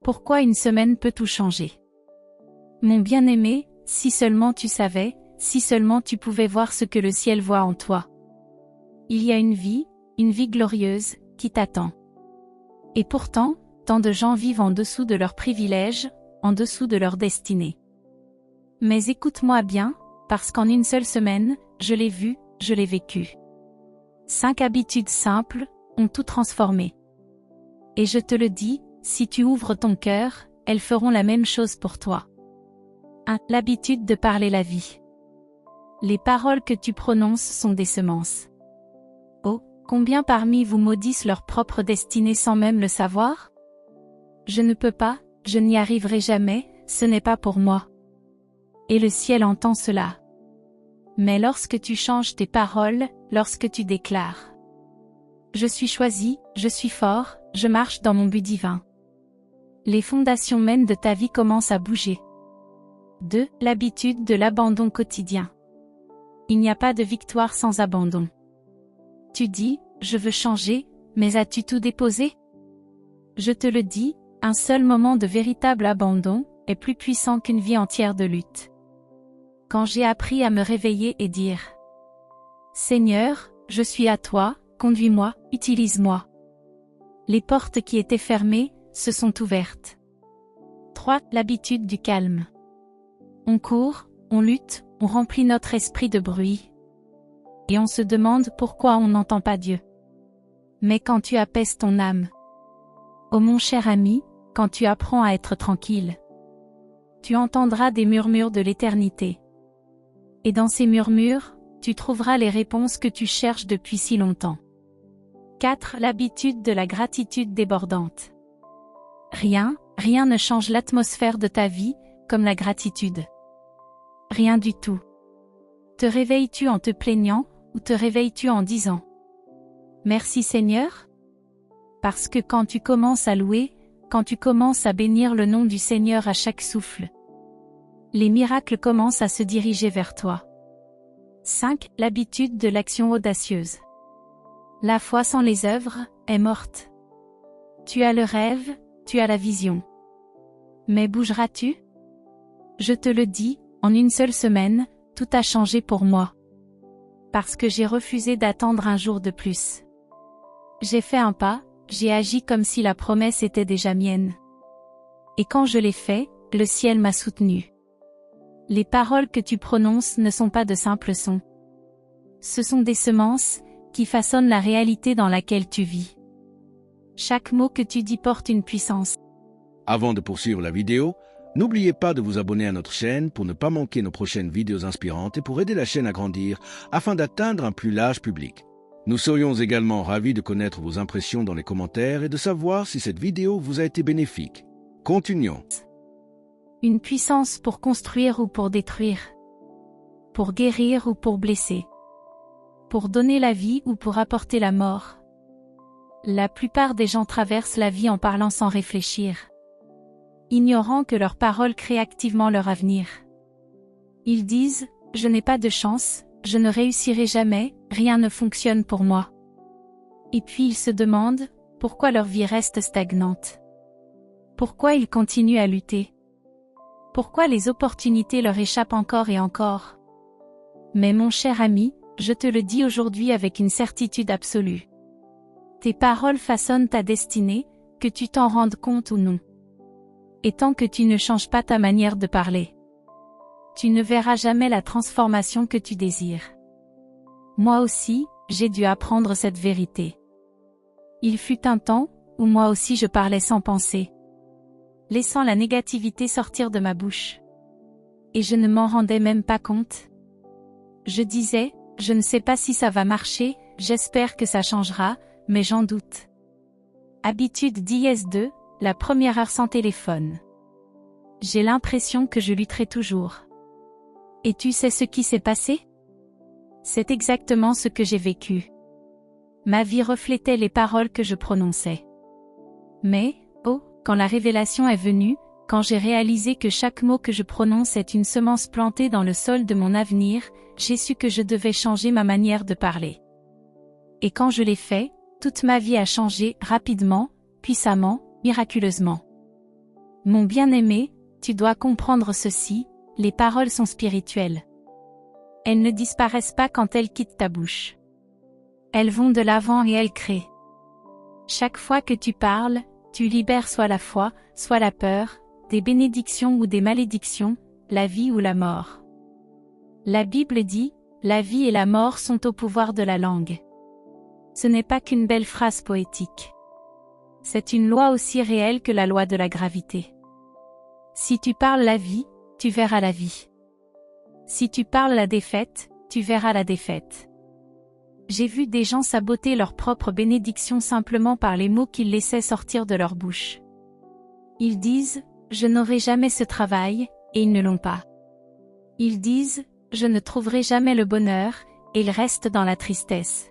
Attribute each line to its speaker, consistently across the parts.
Speaker 1: Pourquoi une semaine peut tout changer? Mon bien-aimé, si seulement tu savais, si seulement tu pouvais voir ce que le ciel voit en toi. Il y a une vie glorieuse, qui t'attend. Et pourtant, tant de gens vivent en dessous de leurs privilèges, en dessous de leur destinée. Mais écoute-moi bien, parce qu'en une seule semaine, je l'ai vu, je l'ai vécu. 5 habitudes simples, ont tout transformé. Et je te le dis, si tu ouvres ton cœur, elles feront la même chose pour toi. 1. L'habitude de parler la vie. Les paroles que tu prononces sont des semences. Oh, combien parmi vous maudissent leur propre destinée sans même le savoir? Je ne peux pas, je n'y arriverai jamais, ce n'est pas pour moi. Et le ciel entend cela. Mais lorsque tu changes tes paroles, lorsque tu déclares « Je suis choisi, je suis fort, je marche dans mon but divin », les fondations mêmes de ta vie commencent à bouger. 2. L'habitude de l'abandon quotidien. Il n'y a pas de victoire sans abandon. Tu dis « Je veux changer », mais as-tu tout déposé? Je te le dis, un seul moment de véritable abandon est plus puissant qu'une vie entière de lutte. Quand j'ai appris à me réveiller et dire « Seigneur, je suis à toi, conduis-moi, utilise-moi », les portes qui étaient fermées, se sont ouvertes. 3. L'habitude du calme. On court, on lutte, on remplit notre esprit de bruit. Et on se demande pourquoi on n'entend pas Dieu. Mais quand tu apaises ton âme, ô mon cher ami, quand tu apprends à être tranquille, tu entendras des murmures de l'éternité. Et dans ces murmures, tu trouveras les réponses que tu cherches depuis si longtemps. 4. L'habitude de la gratitude débordante. Rien ne change l'atmosphère de ta vie, comme la gratitude. Rien du tout. Te réveilles-tu en te plaignant, ou te réveilles-tu en disant « Merci Seigneur » ? Parce que quand tu commences à louer, quand tu commences à bénir le nom du Seigneur à chaque souffle, les miracles commencent à se diriger vers toi. 5. L'habitude de l'action audacieuse. La foi sans les œuvres est morte. Tu as le rêve, tu as la vision. Mais bougeras-tu? Je te le dis, en une seule semaine, tout a changé pour moi. Parce que j'ai refusé d'attendre un jour de plus. J'ai fait un pas, j'ai agi comme si la promesse était déjà mienne. Et quand je l'ai fait, le ciel m'a soutenu. Les paroles que tu prononces ne sont pas de simples sons. Ce sont des semences, qui façonnent la réalité dans laquelle tu vis. Chaque mot que tu dis porte une puissance.
Speaker 2: Avant de poursuivre la vidéo, n'oubliez pas de vous abonner à notre chaîne pour ne pas manquer nos prochaines vidéos inspirantes et pour aider la chaîne à grandir afin d'atteindre un plus large public. Nous serions également ravis de connaître vos impressions dans les commentaires et de savoir si cette vidéo vous a été bénéfique. Continuons.
Speaker 1: Une puissance pour construire ou pour détruire. Pour guérir ou pour blesser. Pour donner la vie ou pour apporter la mort. La plupart des gens traversent la vie en parlant sans réfléchir, ignorant que leurs paroles créent activement leur avenir. Ils disent « Je n'ai pas de chance, je ne réussirai jamais, rien ne fonctionne pour moi ». Et puis ils se demandent pourquoi leur vie reste stagnante. Pourquoi ils continuent à lutter. Pourquoi les opportunités leur échappent encore et encore. Mais mon cher ami, je te le dis aujourd'hui avec une certitude absolue. Tes paroles façonnent ta destinée, que tu t'en rendes compte ou non. Et tant que tu ne changes pas ta manière de parler, tu ne verras jamais la transformation que tu désires. Moi aussi, j'ai dû apprendre cette vérité. Il fut un temps, où moi aussi je parlais sans penser, laissant la négativité sortir de ma bouche. Et je ne m'en rendais même pas compte. Je disais, je ne sais pas si ça va marcher, j'espère que ça changera, mais j'en doute. Habitude d'IS2, la première heure sans téléphone. J'ai l'impression que je lutterai toujours. Et tu sais ce qui s'est passé? C'est exactement ce que j'ai vécu. Ma vie reflétait les paroles que je prononçais. Mais, oh, quand la révélation est venue, quand j'ai réalisé que chaque mot que je prononce est une semence plantée dans le sol de mon avenir, j'ai su que je devais changer ma manière de parler. Et quand je l'ai fait, toute ma vie a changé rapidement, puissamment, miraculeusement. Mon bien-aimé, tu dois comprendre ceci, les paroles sont spirituelles. Elles ne disparaissent pas quand elles quittent ta bouche. Elles vont de l'avant et elles créent. Chaque fois que tu parles, tu libères soit la foi, soit la peur, des bénédictions ou des malédictions, la vie ou la mort. La Bible dit, la vie et la mort sont au pouvoir de la langue. Ce n'est pas qu'une belle phrase poétique. C'est une loi aussi réelle que la loi de la gravité. Si tu parles la vie, tu verras la vie. Si tu parles la défaite, tu verras la défaite. J'ai vu des gens saboter leur propre bénédiction simplement par les mots qu'ils laissaient sortir de leur bouche. Ils disent, je n'aurai jamais ce travail, et ils ne l'ont pas. Ils disent, je ne trouverai jamais le bonheur, et ils restent dans la tristesse.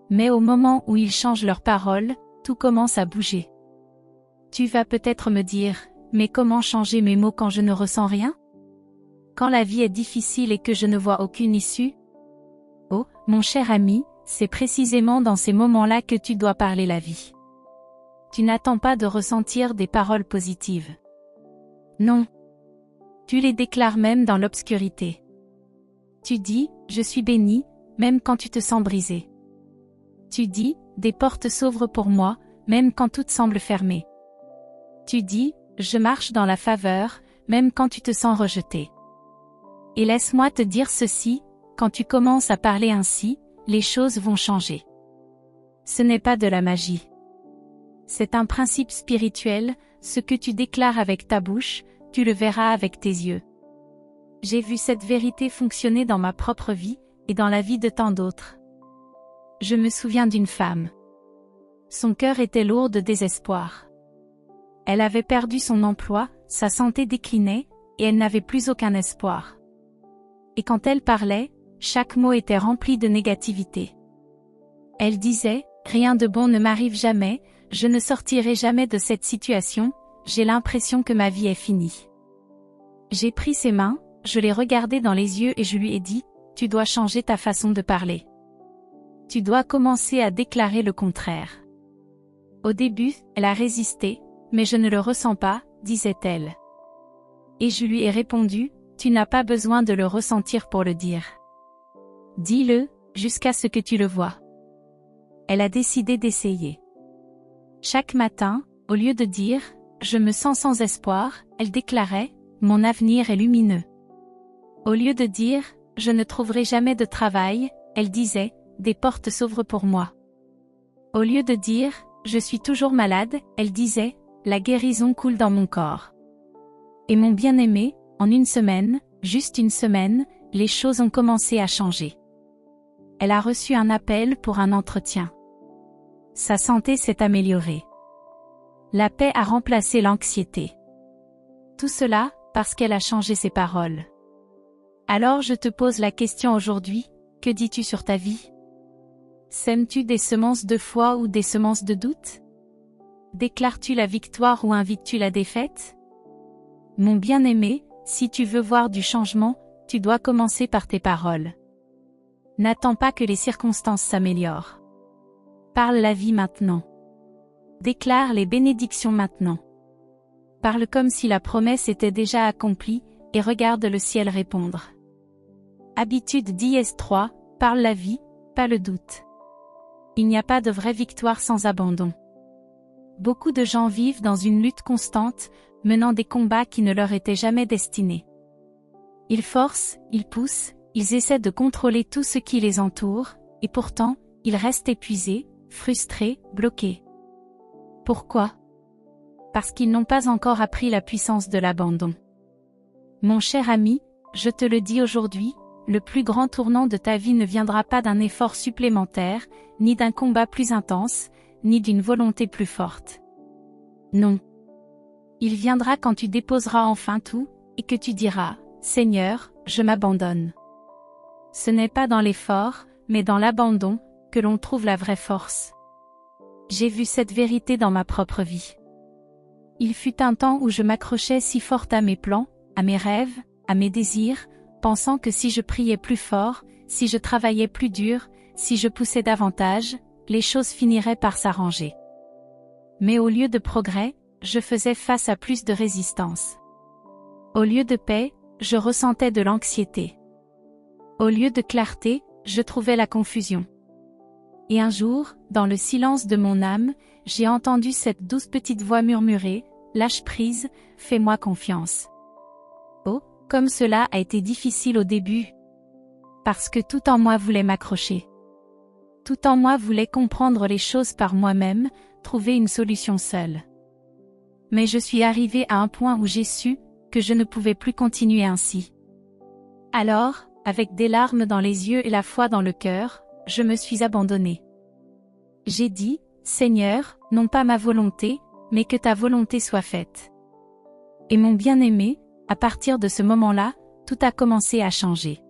Speaker 1: Mais au moment où ils changent leurs paroles, tout commence à bouger. Tu vas peut-être me dire, mais comment changer mes mots quand je ne ressens rien? Quand la vie est difficile et que je ne vois aucune issue? Oh, mon cher ami, c'est précisément dans ces moments-là que tu dois parler la vie. Tu n'attends pas de ressentir des paroles positives. Non. Tu les déclares même dans l'obscurité. Tu dis, je suis béni, même quand tu te sens brisé. Tu dis, des portes s'ouvrent pour moi, même quand toutes semblent fermées. Tu dis, je marche dans la faveur, même quand tu te sens rejeté. Et laisse-moi te dire ceci, quand tu commences à parler ainsi, les choses vont changer. Ce n'est pas de la magie. C'est un principe spirituel, ce que tu déclares avec ta bouche, tu le verras avec tes yeux. J'ai vu cette vérité fonctionner dans ma propre vie, et dans la vie de tant d'autres. Je me souviens d'une femme. Son cœur était lourd de désespoir. Elle avait perdu son emploi, sa santé déclinait, et elle n'avait plus aucun espoir. Et quand elle parlait, chaque mot était rempli de négativité. Elle disait, rien de bon ne m'arrive jamais, je ne sortirai jamais de cette situation, j'ai l'impression que ma vie est finie. J'ai pris ses mains, je l'ai regardé dans les yeux et je lui ai dit, tu dois changer ta façon de parler. Tu dois commencer à déclarer le contraire. Au début, elle a résisté, mais je ne le ressens pas, disait-elle. Et je lui ai répondu, tu n'as pas besoin de le ressentir pour le dire. Dis-le, jusqu'à ce que tu le vois. Elle a décidé d'essayer. Chaque matin, au lieu de dire, je me sens sans espoir, elle déclarait, mon avenir est lumineux. Au lieu de dire, je ne trouverai jamais de travail, elle disait, des portes s'ouvrent pour moi. Au lieu de dire, je suis toujours malade, elle disait, la guérison coule dans mon corps. Et mon bien-aimé, en une semaine, juste une semaine, les choses ont commencé à changer. Elle a reçu un appel pour un entretien. Sa santé s'est améliorée. La paix a remplacé l'anxiété. Tout cela, parce qu'elle a changé ses paroles. Alors je te pose la question aujourd'hui, que dis-tu sur ta vie? Sèmes-tu des semences de foi ou des semences de doute? Déclares-tu la victoire ou invites-tu la défaite? Mon bien-aimé, si tu veux voir du changement, tu dois commencer par tes paroles. N'attends pas que les circonstances s'améliorent. Parle la vie maintenant. Déclare les bénédictions maintenant. Parle comme si la promesse était déjà accomplie, et regarde le ciel répondre. Habitude d'IS3, parle la vie, pas le doute. Il n'y a pas de vraie victoire sans abandon. Beaucoup de gens vivent dans une lutte constante, menant des combats qui ne leur étaient jamais destinés. Ils forcent, ils poussent, ils essaient de contrôler tout ce qui les entoure, et pourtant, ils restent épuisés, frustrés, bloqués. Pourquoi? Parce qu'ils n'ont pas encore appris la puissance de l'abandon. Mon cher ami, je te le dis aujourd'hui, le plus grand tournant de ta vie ne viendra pas d'un effort supplémentaire, ni d'un combat plus intense, ni d'une volonté plus forte. Non. Il viendra quand tu déposeras enfin tout, et que tu diras, Seigneur, je m'abandonne. Ce n'est pas dans l'effort, mais dans l'abandon, que l'on trouve la vraie force. J'ai vu cette vérité dans ma propre vie. Il fut un temps où je m'accrochais si fort à mes plans, à mes rêves, à mes désirs, pensant que si je priais plus fort, si je travaillais plus dur, si je poussais davantage, les choses finiraient par s'arranger. Mais au lieu de progrès, je faisais face à plus de résistance. Au lieu de paix, je ressentais de l'anxiété. Au lieu de clarté, je trouvais la confusion. Et un jour, dans le silence de mon âme, j'ai entendu cette douce petite voix murmurer, « Lâche prise, fais-moi confiance. » Oh, comme cela a été difficile au début. Parce que tout en moi voulait m'accrocher. Tout en moi voulait comprendre les choses par moi-même, trouver une solution seule. Mais je suis arrivée à un point où j'ai su que je ne pouvais plus continuer ainsi. Alors, avec des larmes dans les yeux et la foi dans le cœur, je me suis abandonnée. J'ai dit, « Seigneur, non pas ma volonté, mais que ta volonté soit faite. » Et mon bien-aimé, à partir de ce moment-là, tout a commencé à changer.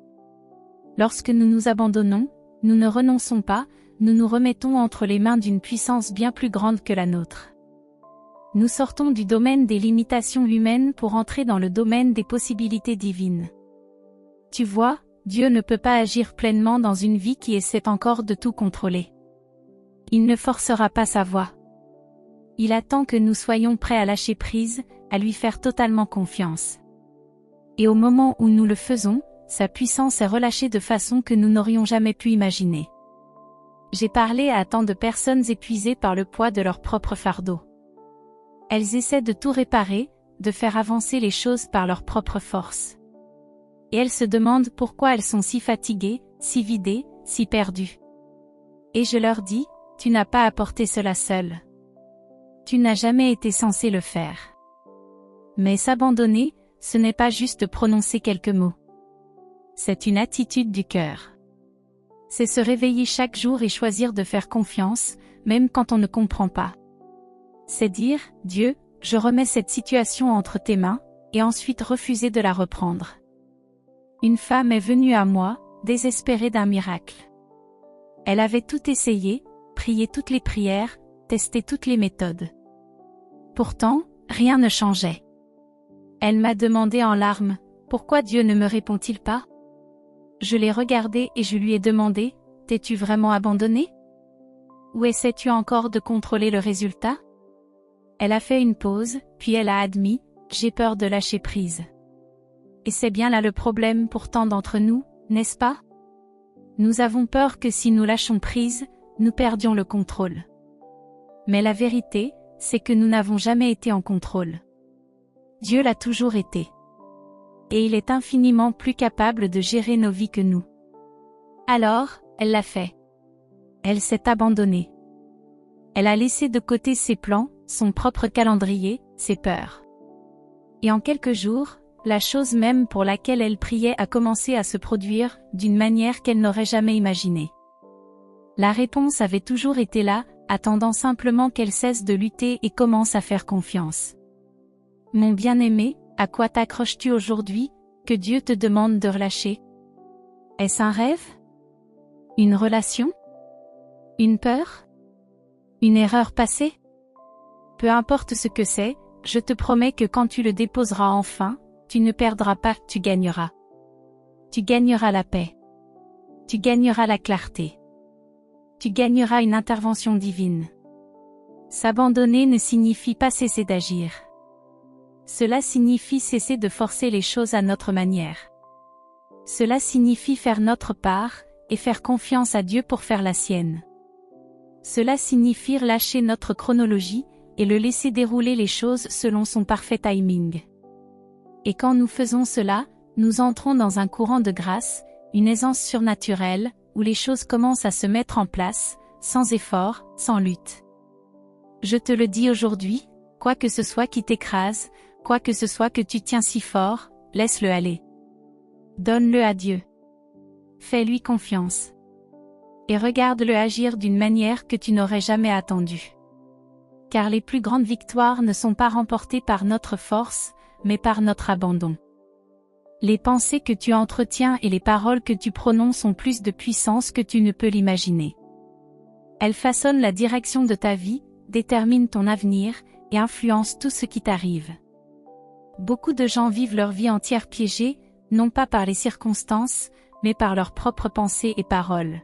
Speaker 1: Lorsque nous nous abandonnons, nous ne renonçons pas, nous nous remettons entre les mains d'une puissance bien plus grande que la nôtre. Nous sortons du domaine des limitations humaines pour entrer dans le domaine des possibilités divines. Tu vois, Dieu ne peut pas agir pleinement dans une vie qui essaie encore de tout contrôler. Il ne forcera pas sa voix. Il attend que nous soyons prêts à lâcher prise, à lui faire totalement confiance. Et au moment où nous le faisons, sa puissance est relâchée de façon que nous n'aurions jamais pu imaginer. J'ai parlé à tant de personnes épuisées par le poids de leur propre fardeau. Elles essaient de tout réparer, de faire avancer les choses par leur propre force. Et elles se demandent pourquoi elles sont si fatiguées, si vidées, si perdues. Et je leur dis, tu n'as pas apporté cela seul. Tu n'as jamais été censé le faire. Mais s'abandonner, ce n'est pas juste prononcer quelques mots. C'est une attitude du cœur. C'est se réveiller chaque jour et choisir de faire confiance, même quand on ne comprend pas. C'est dire, Dieu, je remets cette situation entre tes mains, et ensuite refuser de la reprendre. Une femme est venue à moi, désespérée d'un miracle. Elle avait tout essayé, prié toutes les prières, testé toutes les méthodes. Pourtant, rien ne changeait. Elle m'a demandé en larmes, pourquoi Dieu ne me répond-il pas? Je l'ai regardée et je lui ai demandé, t'es-tu vraiment abandonné? Ou essaies-tu encore de contrôler le résultat? Elle a fait une pause, puis elle a admis, j'ai peur de lâcher prise. Et c'est bien là le problème pour tant d'entre nous, n'est-ce pas? Nous avons peur que si nous lâchons prise, nous perdions le contrôle. Mais la vérité, c'est que nous n'avons jamais été en contrôle. Dieu l'a toujours été. Et il est infiniment plus capable de gérer nos vies que nous. Alors, elle l'a fait. Elle s'est abandonnée. Elle a laissé de côté ses plans, son propre calendrier, ses peurs. Et en quelques jours, la chose même pour laquelle elle priait a commencé à se produire, d'une manière qu'elle n'aurait jamais imaginée. La réponse avait toujours été là, attendant simplement qu'elle cesse de lutter et commence à faire confiance. Mon bien-aimé, à quoi t'accroches-tu aujourd'hui, que Dieu te demande de relâcher? Est-ce un rêve? Une relation? Une peur? Une erreur passée? Peu importe ce que c'est, je te promets que quand tu le déposeras enfin, tu ne perdras pas, tu gagneras. Tu gagneras la paix. Tu gagneras la clarté. Tu gagneras une intervention divine. S'abandonner ne signifie pas cesser d'agir. Cela signifie cesser de forcer les choses à notre manière. Cela signifie faire notre part, et faire confiance à Dieu pour faire la sienne. Cela signifie lâcher notre chronologie, et le laisser dérouler les choses selon son parfait timing. Et quand nous faisons cela, nous entrons dans un courant de grâce, une aisance surnaturelle, où les choses commencent à se mettre en place, sans effort, sans lutte. Je te le dis aujourd'hui, quoi que ce soit qui t'écrase, quoi que ce soit que tu tiens si fort, laisse-le aller. Donne-le à Dieu. Fais-lui confiance. Et regarde-le agir d'une manière que tu n'aurais jamais attendue. Car les plus grandes victoires ne sont pas remportées par notre force, mais par notre abandon. Les pensées que tu entretiens et les paroles que tu prononces ont plus de puissance que tu ne peux l'imaginer. Elles façonnent la direction de ta vie, déterminent ton avenir, et influencent tout ce qui t'arrive. Beaucoup de gens vivent leur vie entière piégés, non pas par les circonstances, mais par leurs propres pensées et paroles.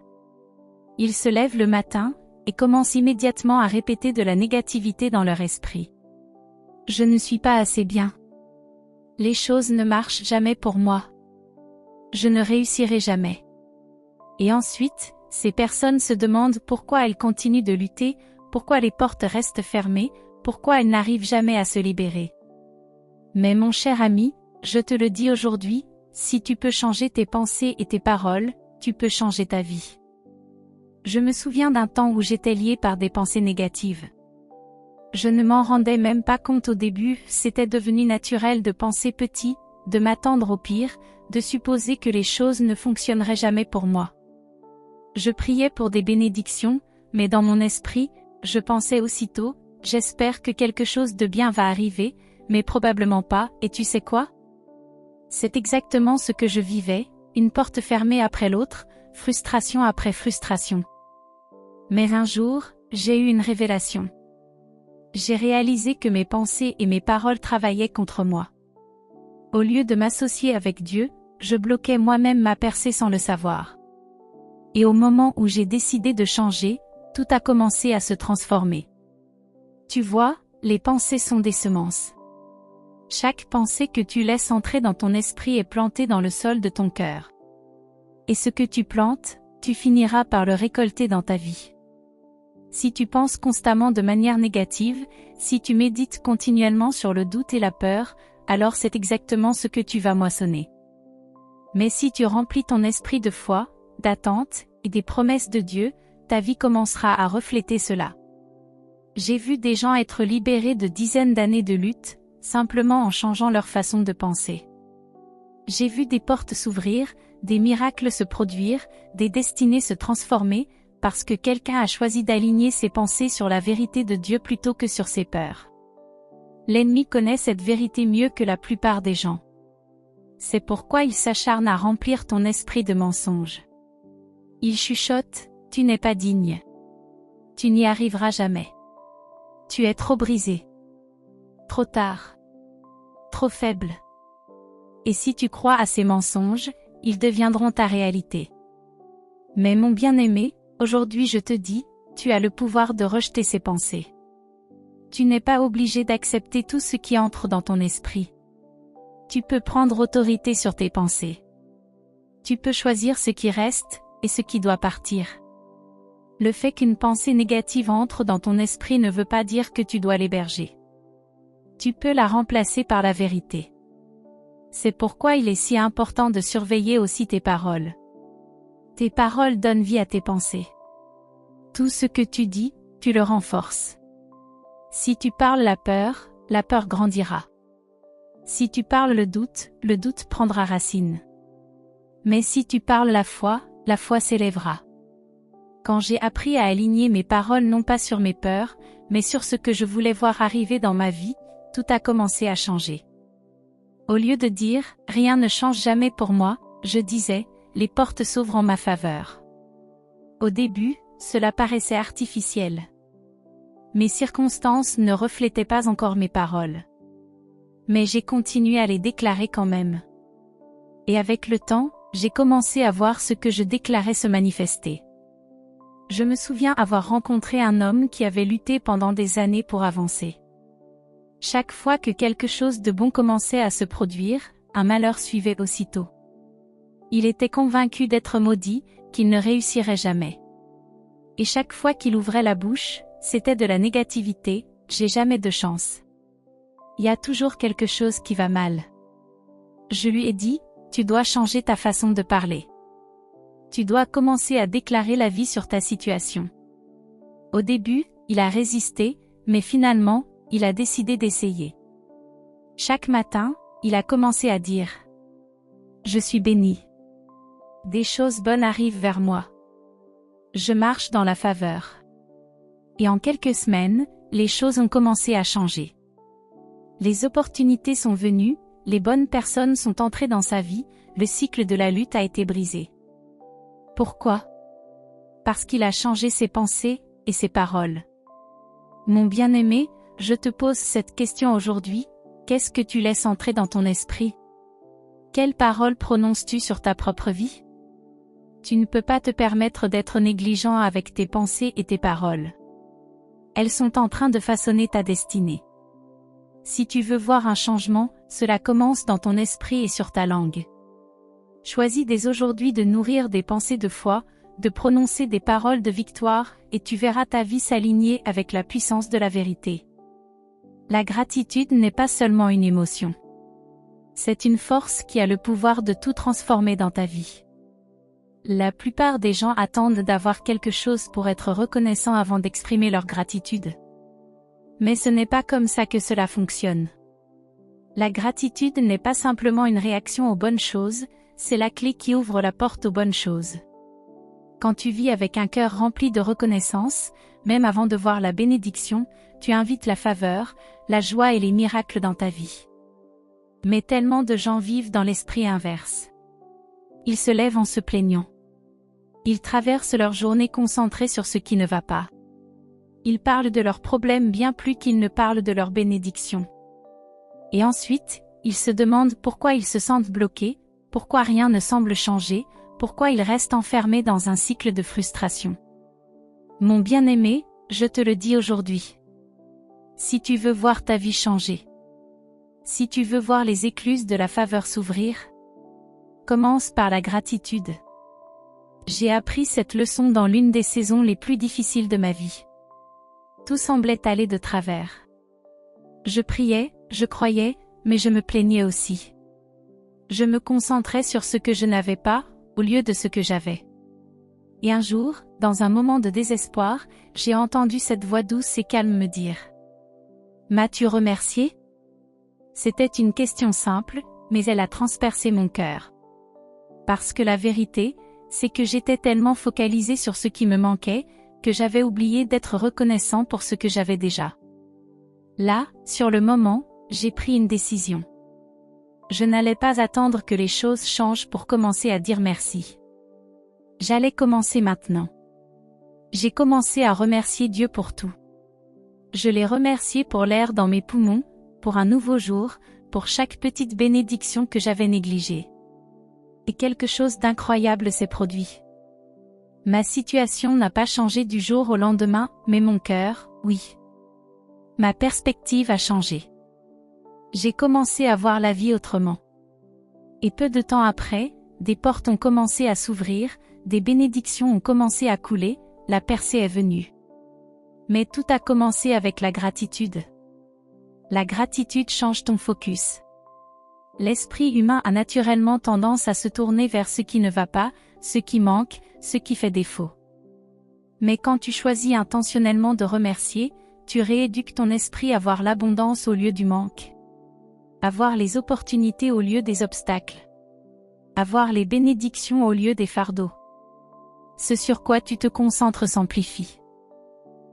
Speaker 1: Ils se lèvent le matin, et commencent immédiatement à répéter de la négativité dans leur esprit. Je ne suis pas assez bien. Les choses ne marchent jamais pour moi. Je ne réussirai jamais. Et ensuite, ces personnes se demandent pourquoi elles continuent de lutter, pourquoi les portes restent fermées, pourquoi elles n'arrivent jamais à se libérer. Mais mon cher ami, je te le dis aujourd'hui, si tu peux changer tes pensées et tes paroles, tu peux changer ta vie. Je me souviens d'un temps où j'étais lié par des pensées négatives. Je ne m'en rendais même pas compte au début, c'était devenu naturel de penser petit, de m'attendre au pire, de supposer que les choses ne fonctionneraient jamais pour moi. Je priais pour des bénédictions, mais dans mon esprit, je pensais aussitôt, j'espère que quelque chose de bien va arriver, mais probablement pas, et tu sais quoi? C'est exactement ce que je vivais, une porte fermée après l'autre, frustration après frustration. Mais un jour, j'ai eu une révélation. J'ai réalisé que mes pensées et mes paroles travaillaient contre moi. Au lieu de m'associer avec Dieu, je bloquais moi-même ma percée sans le savoir. Et au moment où j'ai décidé de changer, tout a commencé à se transformer. Tu vois, les pensées sont des semences. Chaque pensée que tu laisses entrer dans ton esprit est plantée dans le sol de ton cœur. Et ce que tu plantes, tu finiras par le récolter dans ta vie. Si tu penses constamment de manière négative, si tu médites continuellement sur le doute et la peur, alors c'est exactement ce que tu vas moissonner. Mais si tu remplis ton esprit de foi, d'attente, et des promesses de Dieu, ta vie commencera à refléter cela. J'ai vu des gens être libérés de dizaines d'années de lutte, simplement en changeant leur façon de penser. J'ai vu des portes s'ouvrir, des miracles se produire, des destinées se transformer, parce que quelqu'un a choisi d'aligner ses pensées sur la vérité de Dieu plutôt que sur ses peurs. L'ennemi connaît cette vérité mieux que la plupart des gens. C'est pourquoi il s'acharne à remplir ton esprit de mensonges. Il chuchote, tu n'es pas digne. Tu n'y arriveras jamais. Tu es trop brisé. Trop tard. Trop faible. Et si tu crois à ces mensonges, ils deviendront ta réalité. Mais mon bien-aimé, aujourd'hui je te dis, tu as le pouvoir de rejeter ces pensées. Tu n'es pas obligé d'accepter tout ce qui entre dans ton esprit. Tu peux prendre autorité sur tes pensées. Tu peux choisir ce qui reste, et ce qui doit partir. Le fait qu'une pensée négative entre dans ton esprit ne veut pas dire que tu dois l'héberger. Tu peux la remplacer par la vérité. C'est pourquoi il est si important de surveiller aussi tes paroles. Tes paroles donnent vie à tes pensées. Tout ce que tu dis, tu le renforces. Si tu parles la peur grandira. Si tu parles le doute prendra racine. Mais si tu parles la foi s'élèvera. Quand j'ai appris à aligner mes paroles non pas sur mes peurs, mais sur ce que je voulais voir arriver dans ma vie, tout a commencé à changer. Au lieu de dire « rien ne change jamais pour moi », je disais « les portes s'ouvrent en ma faveur ». Au début, cela paraissait artificiel. Mes circonstances ne reflétaient pas encore mes paroles. Mais j'ai continué à les déclarer quand même. Et avec le temps, j'ai commencé à voir ce que je déclarais se manifester. Je me souviens avoir rencontré un homme qui avait lutté pendant des années pour avancer. Chaque fois que quelque chose de bon commençait à se produire, un malheur suivait aussitôt. Il était convaincu d'être maudit, qu'il ne réussirait jamais. Et chaque fois qu'il ouvrait la bouche, c'était de la négativité, j'ai jamais de chance. Il y a toujours quelque chose qui va mal. Je lui ai dit, tu dois changer ta façon de parler. Tu dois commencer à déclarer la vie sur ta situation. Au début, il a résisté, mais finalement, il a décidé d'essayer. Chaque matin, il a commencé à dire « Je suis béni. Des choses bonnes arrivent vers moi. Je marche dans la faveur. » Et en quelques semaines, les choses ont commencé à changer. Les opportunités sont venues, les bonnes personnes sont entrées dans sa vie, le cycle de la lutte a été brisé. Pourquoi? Parce qu'il a changé ses pensées et ses paroles. Mon bien-aimé, je te pose cette question aujourd'hui, qu'est-ce que tu laisses entrer dans ton esprit? Quelles paroles prononces-tu sur ta propre vie? Tu ne peux pas te permettre d'être négligent avec tes pensées et tes paroles. Elles sont en train de façonner ta destinée. Si tu veux voir un changement, cela commence dans ton esprit et sur ta langue. Choisis dès aujourd'hui de nourrir des pensées de foi, de prononcer des paroles de victoire, et tu verras ta vie s'aligner avec la puissance de la vérité. La gratitude n'est pas seulement une émotion. C'est une force qui a le pouvoir de tout transformer dans ta vie. La plupart des gens attendent d'avoir quelque chose pour être reconnaissants avant d'exprimer leur gratitude. Mais ce n'est pas comme ça que cela fonctionne. La gratitude n'est pas simplement une réaction aux bonnes choses, c'est la clé qui ouvre la porte aux bonnes choses. Quand tu vis avec un cœur rempli de reconnaissance, même avant de voir la bénédiction, tu invites la faveur, la joie et les miracles dans ta vie. Mais tellement de gens vivent dans l'esprit inverse. Ils se lèvent en se plaignant. Ils traversent leur journée concentrés sur ce qui ne va pas. Ils parlent de leurs problèmes bien plus qu'ils ne parlent de leurs bénédictions. Et ensuite, ils se demandent pourquoi ils se sentent bloqués, pourquoi rien ne semble changer, pourquoi ils restent enfermés dans un cycle de frustration. Mon bien-aimé, je te le dis aujourd'hui. Si tu veux voir ta vie changer, si tu veux voir les écluses de la faveur s'ouvrir, commence par la gratitude. J'ai appris cette leçon dans l'une des saisons les plus difficiles de ma vie. Tout semblait aller de travers. Je priais, je croyais, mais je me plaignais aussi. Je me concentrais sur ce que je n'avais pas, au lieu de ce que j'avais. Et un jour, dans un moment de désespoir, j'ai entendu cette voix douce et calme me dire « M'as-tu remercié ?» C'était une question simple, mais elle a transpercé mon cœur. Parce que la vérité, c'est que j'étais tellement focalisée sur ce qui me manquait, que j'avais oublié d'être reconnaissant pour ce que j'avais déjà. Là, sur le moment, j'ai pris une décision. Je n'allais pas attendre que les choses changent pour commencer à dire merci. J'allais commencer maintenant. J'ai commencé à remercier Dieu pour tout. Je l'ai remercié pour l'air dans mes poumons, pour un nouveau jour, pour chaque petite bénédiction que j'avais négligée. Et quelque chose d'incroyable s'est produit. Ma situation n'a pas changé du jour au lendemain, mais mon cœur, oui. Ma perspective a changé. J'ai commencé à voir la vie autrement. Et peu de temps après, des portes ont commencé à s'ouvrir, des bénédictions ont commencé à couler, la percée est venue. Mais tout a commencé avec la gratitude. La gratitude change ton focus. L'esprit humain a naturellement tendance à se tourner vers ce qui ne va pas, ce qui manque, ce qui fait défaut. Mais quand tu choisis intentionnellement de remercier, tu rééduques ton esprit à voir l'abondance au lieu du manque. À voir les opportunités au lieu des obstacles. À voir les bénédictions au lieu des fardeaux. Ce sur quoi tu te concentres s'amplifie.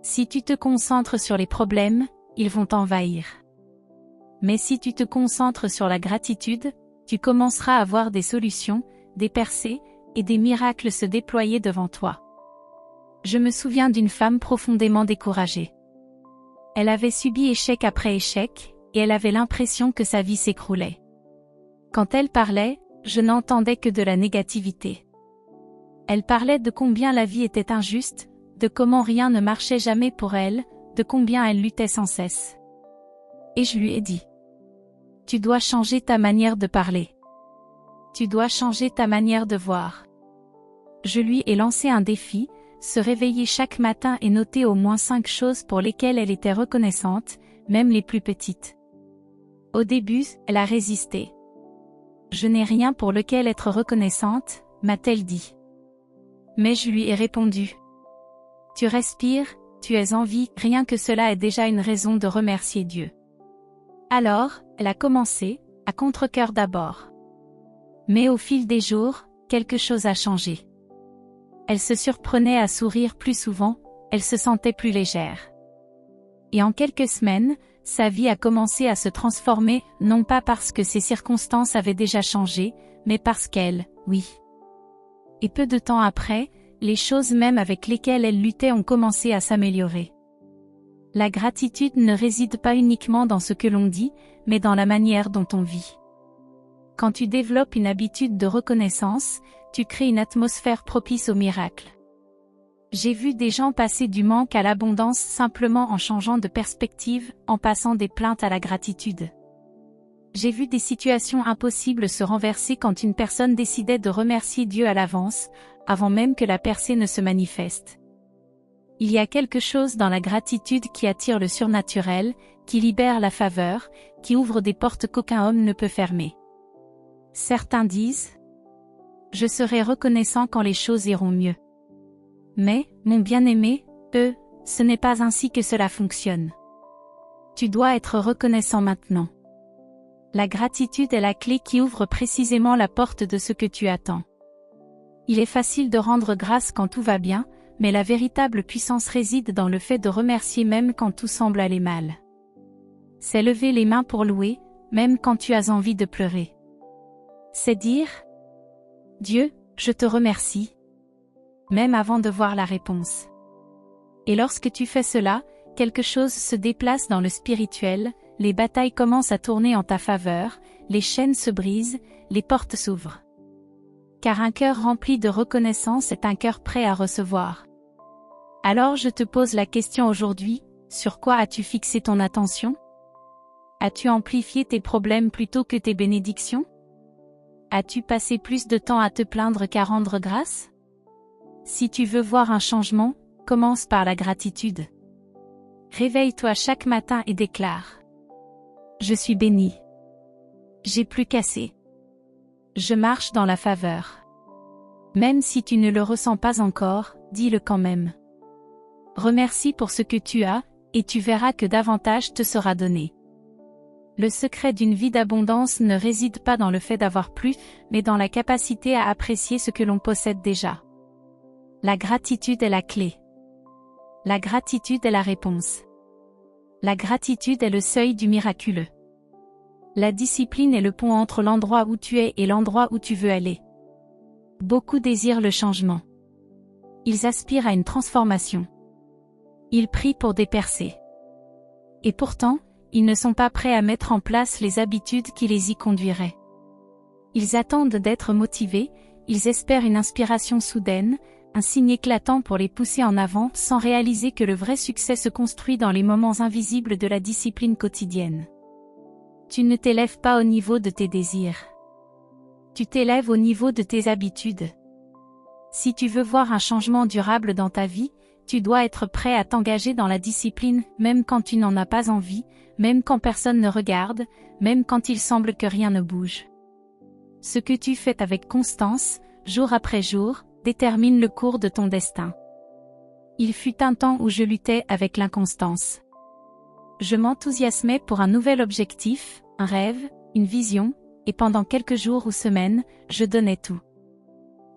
Speaker 1: Si tu te concentres sur les problèmes, ils vont t'envahir. Mais si tu te concentres sur la gratitude, tu commenceras à voir des solutions, des percées, et des miracles se déployer devant toi. Je me souviens d'une femme profondément découragée. Elle avait subi échec après échec, et elle avait l'impression que sa vie s'écroulait. Quand elle parlait, je n'entendais que de la négativité. Elle parlait de combien la vie était injuste, de comment rien ne marchait jamais pour elle, de combien elle luttait sans cesse. Et je lui ai dit : tu dois changer ta manière de parler. Tu dois changer ta manière de voir. Je lui ai lancé un défi, se réveiller chaque matin et noter au moins 5 choses pour lesquelles elle était reconnaissante, même les plus petites. Au début, elle a résisté. Je n'ai rien pour lequel être reconnaissante, m'a-t-elle dit. Mais je lui ai répondu : tu respires, tu es en vie, rien que cela est déjà une raison de remercier Dieu. Alors, elle a commencé, à contre-cœur d'abord. Mais au fil des jours, quelque chose a changé. Elle se surprenait à sourire plus souvent, elle se sentait plus légère. Et en quelques semaines, sa vie a commencé à se transformer, non pas parce que ses circonstances avaient déjà changé, mais parce qu'elle, oui. Et peu de temps après, les choses même avec lesquelles elle luttait ont commencé à s'améliorer. La gratitude ne réside pas uniquement dans ce que l'on dit, mais dans la manière dont on vit. Quand tu développes une habitude de reconnaissance, tu crées une atmosphère propice aux miracles. J'ai vu des gens passer du manque à l'abondance simplement en changeant de perspective, en passant des plaintes à la gratitude. J'ai vu des situations impossibles se renverser quand une personne décidait de remercier Dieu à l'avance, avant même que la percée ne se manifeste. Il y a quelque chose dans la gratitude qui attire le surnaturel, qui libère la faveur, qui ouvre des portes qu'aucun homme ne peut fermer. Certains disent « Je serai reconnaissant quand les choses iront mieux ». Mais, mon bien-aimé, ce n'est pas ainsi que cela fonctionne. Tu dois être reconnaissant maintenant. La gratitude est la clé qui ouvre précisément la porte de ce que tu attends. Il est facile de rendre grâce quand tout va bien, mais la véritable puissance réside dans le fait de remercier même quand tout semble aller mal. C'est lever les mains pour louer, même quand tu as envie de pleurer. C'est dire « Dieu, je te remercie », même avant de voir la réponse. Et lorsque tu fais cela, quelque chose se déplace dans le spirituel, les batailles commencent à tourner en ta faveur, les chaînes se brisent, les portes s'ouvrent. Car un cœur rempli de reconnaissance est un cœur prêt à recevoir. Alors je te pose la question aujourd'hui, sur quoi as-tu fixé ton attention? As-tu amplifié tes problèmes plutôt que tes bénédictions? As-tu passé plus de temps à te plaindre qu'à rendre grâce? Si tu veux voir un changement, commence par la gratitude. Réveille-toi chaque matin et déclare « Je suis béni. J'ai plus qu'assez. Je marche dans la faveur. » Même si tu ne le ressens pas encore, dis-le quand même. Remercie pour ce que tu as, et tu verras que davantage te sera donné. Le secret d'une vie d'abondance ne réside pas dans le fait d'avoir plus, mais dans la capacité à apprécier ce que l'on possède déjà. La gratitude est la clé. La gratitude est la réponse. La gratitude est le seuil du miraculeux. La discipline est le pont entre l'endroit où tu es et l'endroit où tu veux aller. Beaucoup désirent le changement. Ils aspirent à une transformation. Ils prient pour des percées. Et pourtant, ils ne sont pas prêts à mettre en place les habitudes qui les y conduiraient. Ils attendent d'être motivés, ils espèrent une inspiration soudaine, un signe éclatant pour les pousser en avant sans réaliser que le vrai succès se construit dans les moments invisibles de la discipline quotidienne. Tu ne t'élèves pas au niveau de tes désirs. Tu t'élèves au niveau de tes habitudes. Si tu veux voir un changement durable dans ta vie, tu dois être prêt à t'engager dans la discipline, même quand tu n'en as pas envie, même quand personne ne regarde, même quand il semble que rien ne bouge. Ce que tu fais avec constance, jour après jour, détermine le cours de ton destin. Il fut un temps où je luttais avec l'inconstance. Je m'enthousiasmais pour un nouvel objectif, un rêve, une vision, et pendant quelques jours ou semaines, je donnais tout.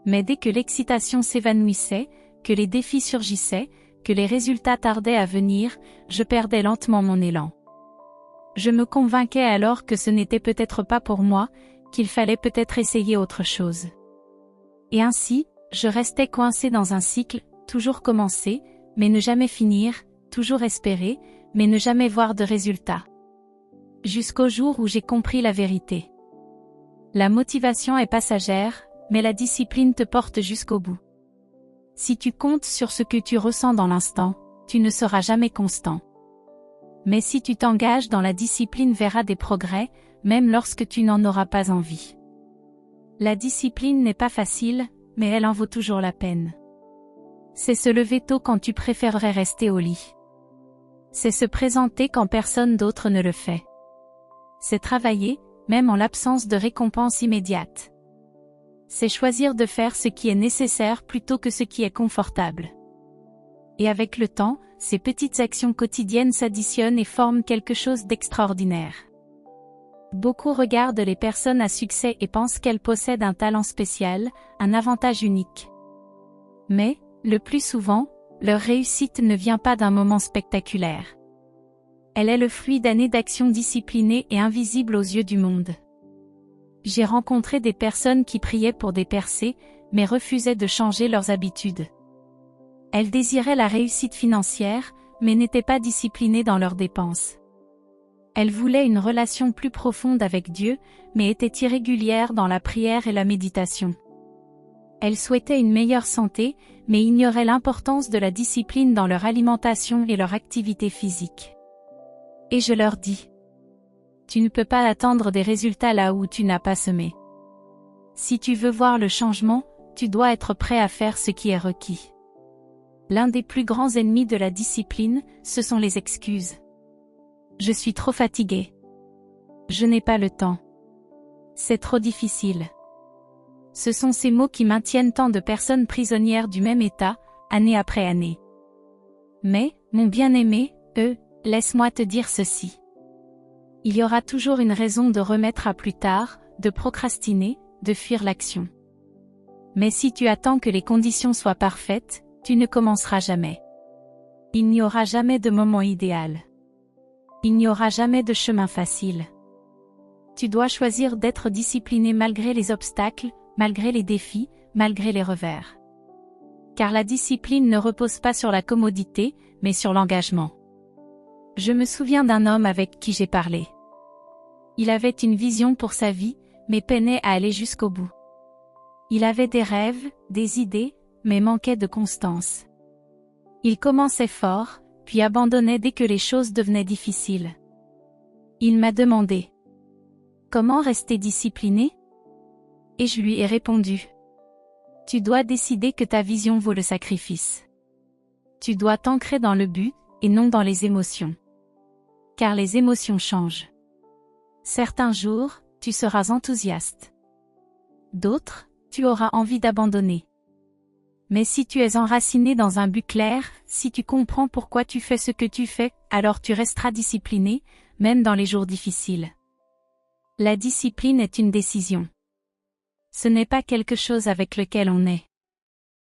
Speaker 1: Mais dès que l'excitation s'évanouissait, que les défis surgissaient, que les résultats tardaient à venir, je perdais lentement mon élan. Je me convainquais alors que ce n'était peut-être pas pour moi, qu'il fallait peut-être essayer autre chose. Et ainsi, je restais coincé dans un cycle, toujours commencer, mais ne jamais finir, toujours espérer, mais ne jamais voir de résultat. Jusqu'au jour où j'ai compris la vérité. La motivation est passagère, mais la discipline te porte jusqu'au bout. Si tu comptes sur ce que tu ressens dans l'instant, tu ne seras jamais constant. Mais si tu t'engages dans la discipline, verras des progrès, même lorsque tu n'en auras pas envie. La discipline n'est pas facile, mais elle en vaut toujours la peine. C'est se lever tôt quand tu préférerais rester au lit. C'est se présenter quand personne d'autre ne le fait. C'est travailler, même en l'absence de récompense immédiate. C'est choisir de faire ce qui est nécessaire plutôt que ce qui est confortable. Et avec le temps, ces petites actions quotidiennes s'additionnent et forment quelque chose d'extraordinaire. Beaucoup regardent les personnes à succès et pensent qu'elles possèdent un talent spécial, un avantage unique. Mais, le plus souvent, leur réussite ne vient pas d'un moment spectaculaire. Elle est le fruit d'années d'action disciplinée et invisible aux yeux du monde. J'ai rencontré des personnes qui priaient pour des percées, mais refusaient de changer leurs habitudes. Elles désiraient la réussite financière, mais n'étaient pas disciplinées dans leurs dépenses. Elles voulaient une relation plus profonde avec Dieu, mais étaient irrégulières dans la prière et la méditation. Elles souhaitaient une meilleure santé, mais ignoraient l'importance de la discipline dans leur alimentation et leur activité physique. Et je leur dis: tu ne peux pas attendre des résultats là où tu n'as pas semé. Si tu veux voir le changement, tu dois être prêt à faire ce qui est requis. L'un des plus grands ennemis de la discipline, ce sont les excuses. Je suis trop fatigué. Je n'ai pas le temps. C'est trop difficile. Ce sont ces mots qui maintiennent tant de personnes prisonnières du même état, année après année. Mais, mon bien-aimé, laisse-moi te dire ceci. Il y aura toujours une raison de remettre à plus tard, de procrastiner, de fuir l'action. Mais si tu attends que les conditions soient parfaites, tu ne commenceras jamais. Il n'y aura jamais de moment idéal. Il n'y aura jamais de chemin facile. Tu dois choisir d'être discipliné malgré les obstacles, malgré les défis, malgré les revers. Car la discipline ne repose pas sur la commodité, mais sur l'engagement. Je me souviens d'un homme avec qui j'ai parlé. Il avait une vision pour sa vie, mais peinait à aller jusqu'au bout. Il avait des rêves, des idées, mais manquait de constance. Il commençait fort, puis abandonnait dès que les choses devenaient difficiles. Il m'a demandé: comment rester discipliné? Et je lui ai répondu: tu dois décider que ta vision vaut le sacrifice. Tu dois t'ancrer dans le but, et non dans les émotions. Car les émotions changent. Certains jours, tu seras enthousiaste. D'autres, tu auras envie d'abandonner. Mais si tu es enraciné dans un but clair, si tu comprends pourquoi tu fais ce que tu fais, alors tu resteras discipliné, même dans les jours difficiles. La discipline est une décision. Ce n'est pas quelque chose avec lequel on est.